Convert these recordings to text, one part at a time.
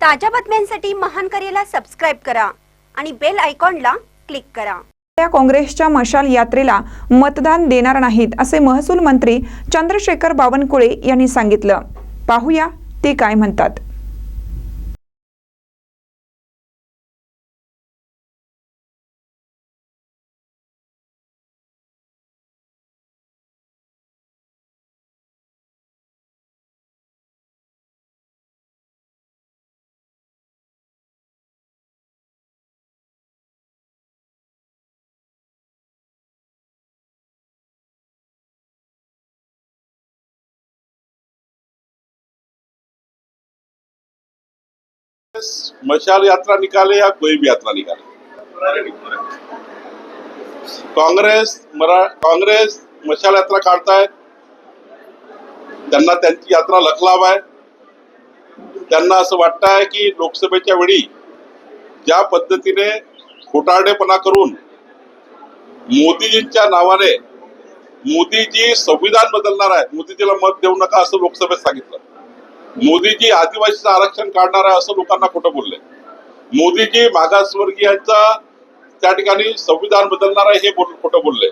ताज्या बातम्यांसाठी महान करेला सबस्क्राइब करा आणि बेल आयकॉनला क्लिक करा। काँग्रेसच्या मशाल यात्रेला मतदान देणार नाहीत असे महसूल मंत्री चंद्रशेखर बावनकुळे यांनी सांगितलं। पाहूया ते काय म्हणतात। मशाल यात्रा निकाले या कोई भी यात्रा निकाले, काँग्रेस मशाल यात्रा काढतायत। त्यांना त्यांची यात्रा लखलाभ आहे। त्यांना असं वाटतंय की लोकसभेच्या वेळी ज्या पद्धतीने खोटारडेपणा करून मोदीजींच्या नावाने मोदीजी संविधान बदलणार आहे, मोदीजीला मत देऊ नका असं लोकसभेत सांगितलं। मोदीजी आदिवासीचं आरक्षण काढणार आहे असं लोकांना खोटं बोलले। मोदीजी मागासवर्गीयांचा त्या ठिकाणी संविधान बदलणार आहे हे खोटं बोलले।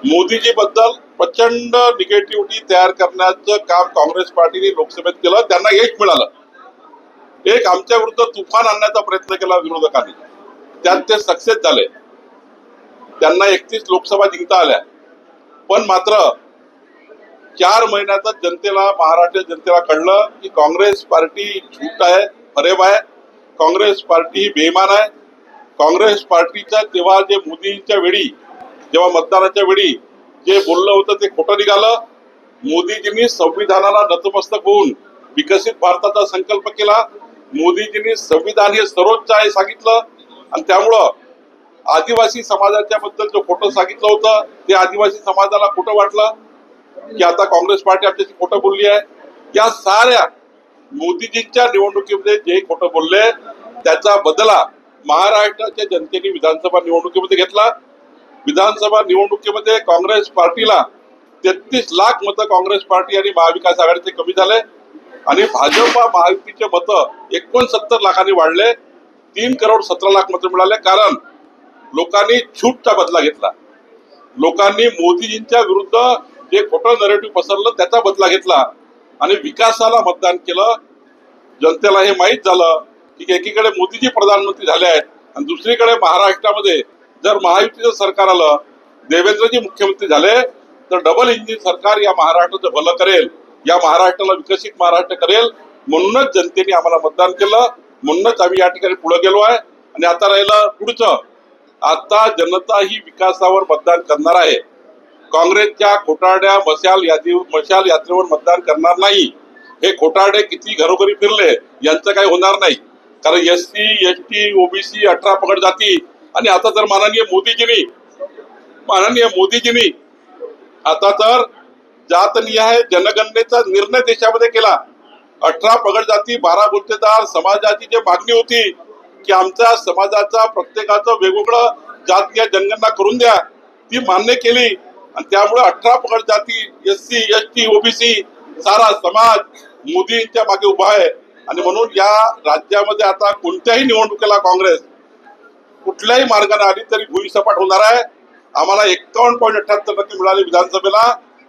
मोदीजी बद्दल प्रचंड निगेटिव्हिटी तयार करण्याचं काम काँग्रेस पार्टीने लोकसभेत केलं। त्यांना यश मिळालं। एक आमच्या विरुद्ध तुफान आणण्याचा प्रयत्न केला विरोधकांनी, त्यात ते सक्सेस झाले। त्यांना 31 लोकसभा जिंकता आल्या, पण मात्र 4 महिन्यातच जनतेला, महाराष्ट्र जनतेला कळलं की काँग्रेस पार्टी झूठ आहे, फरेब आहे। काँग्रेस पार्टी ही बेईमान आहे। काँग्रेस पार्टीचा तेव्हा जे मोदींच्या वेळी, जेव्हा मतदानाच्या वेळी जे बोललं होतं ते खोटं निघालं। मोदीजींनी संविधानाला नतमस्तक होऊन विकसित भारताचा संकल्प केला। मोदीजींनी संविधान हे सर्वोच्च आहे सांगितलं, आणि त्यामुळं आदिवासी समाजाच्या बद्दल जो खोटं सांगितलं होतं ते आदिवासी समाजाला खोटं वाटलं की आता काँग्रेस पार्टी आमच्याशी खोटं बोलली आहे। या साऱ्या मोदीजींच्या निवडणुकीमध्ये जे खोटं बोलले त्याचा बदला महाराष्ट्राच्या जनतेने विधानसभा निवडणुकीमध्ये घेतला। विधानसभा निवडणुकीमध्ये काँग्रेस पार्टीला 33 लाख मतं काँग्रेस पार्टी आणि महाविकास आघाडीचे कमी झाले, आणि भाजपा महायुतीचे मतं 69 लाखांनी वाढले। 3 करोड 17 लाख मतं मिळाले, कारण लोकांनी झूठचा बदला घेतला। लोकांनी मोदीजींच्या विरुद्ध जे खोटं नरेटिव्ह पसरलं त्याचा बदला घेतला आणि विकासाला मतदान केलं। जनतेला हे माहीत झालं की एकीकडे मोदीजी प्रधानमंत्री झाले आहेत आणि दुसरीकडे महाराष्ट्रामध्ये जर महायुतीचं सरकार आलं, देवेंद्रजी मुख्यमंत्री झाले, तर डबल इंजिन सरकार या महाराष्ट्राचं भलं करेल, या महाराष्ट्राला विकसित महाराष्ट्र करेल। म्हणूनच जनतेने आम्हाला मतदान केलं, म्हणूनच आम्ही या ठिकाणी पुढे गेलो आहे। आणि आता राहिलं पुढचं, आता जनता ही विकासावर मतदान करणार आहे। काँग्रेसच्या खोटारड्या मशाल यात्रेवर मतदान करणार नाही। हे खोटारडे किती घरोघरी फिरले यांचं काही होणार नाही, कारण SC ST OBC 18 पगड जाती, आणि आता तर माननीय मोदीजींनी आता तर जातनिहाय जनगणनेचा निर्णय देशामध्ये केला। 18 पगड जाती 12 गुत्तेदार समाजाची जी मागणी होती की आमच्या समाजाचा प्रत्येकाचं वेगवेगळं जातीय जनगणना करून द्या, ती मान्य केली। आणि त्यामुळे 18 पगड जाती, SC ST OBC सारा समाज मोदींच्या मागे उभा आहे। आणि म्हणून या राज्यामध्ये आता कोणत्याही निवडणुकीला काँग्रेस कुठल्याही मार्गाने आली तरी भुईसपाट होणार आहे। आम्हाला 51.78% मिळाले विधानसभेला।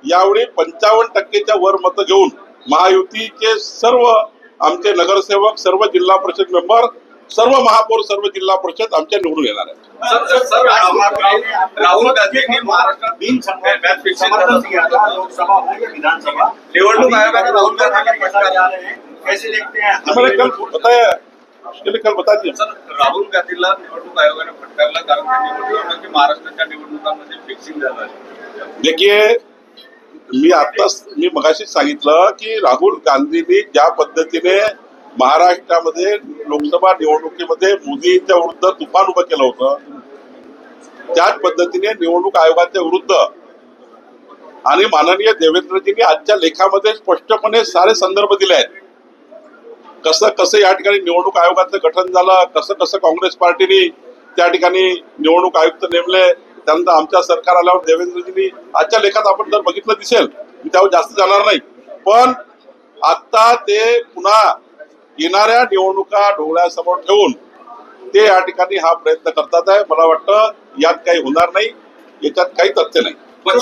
यावेळी 55%च्या वर मतं घेऊन महायुतीचे सर्व आमचे नगरसेवक, सर्व जिल्हा परिषद मेंबर, सर्व महापौर, सर्व जिल्हा परिषद आमच्या निवडून येणार आहे। राहुल गांधींनी महाराष्ट्रात लोकसभा हो या विधानसभा निवडणूक आयोगाने राहुल गांधी कैसे देखते हैं? कल बता दिया सर, राहुल गांधीला निवडणूक आयोगाने फटकारला, कारण त्यांनी म्हटलं की महाराष्ट्राच्या निवडणुकांमध्ये फिक्सिंग झालं आहे। देखिए, मी मगाशीच सांगितलं की राहुल गांधींनी ज्या पद्धतीने महाराष्ट्रामध्ये लोकसभा निवडणुकीमध्ये मोदींच्या विरुद्ध तुफान उभं केलं होतं, त्याच पद्धतीने निवडणूक आयोगाच्या विरुद्ध आणि माननीय देवेंद्रजींनी आजच्या लेखामध्ये स्पष्टपणे सारे संदर्भ दिले आहेत। कसं कसं या ठिकाणी निवडणूक आयोगाचं गठन झालं, कसं कसं काँग्रेस पार्टीने त्या ठिकाणी निवडणूक आयुक्त नेमले, त्यानंतर आमच्या सरकार आल्यावर देवेंद्रजींनी आजच्या लेखात आपण जर बघितलं दिसेल, मी त्यावर जास्त जाणार नाही। पण आता ते पुन्हा येणाऱ्या निवडणुका डोळ्यासमोर ठेवून ते या ठिकाणी हा प्रयत्न करतात आहे. मला वाटतं यात काही होणार नाही, याच्यात काही तथ्य नाही. पण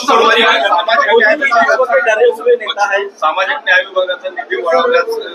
सामाजिक न्याय विभागाचा निधी वळवल्याचं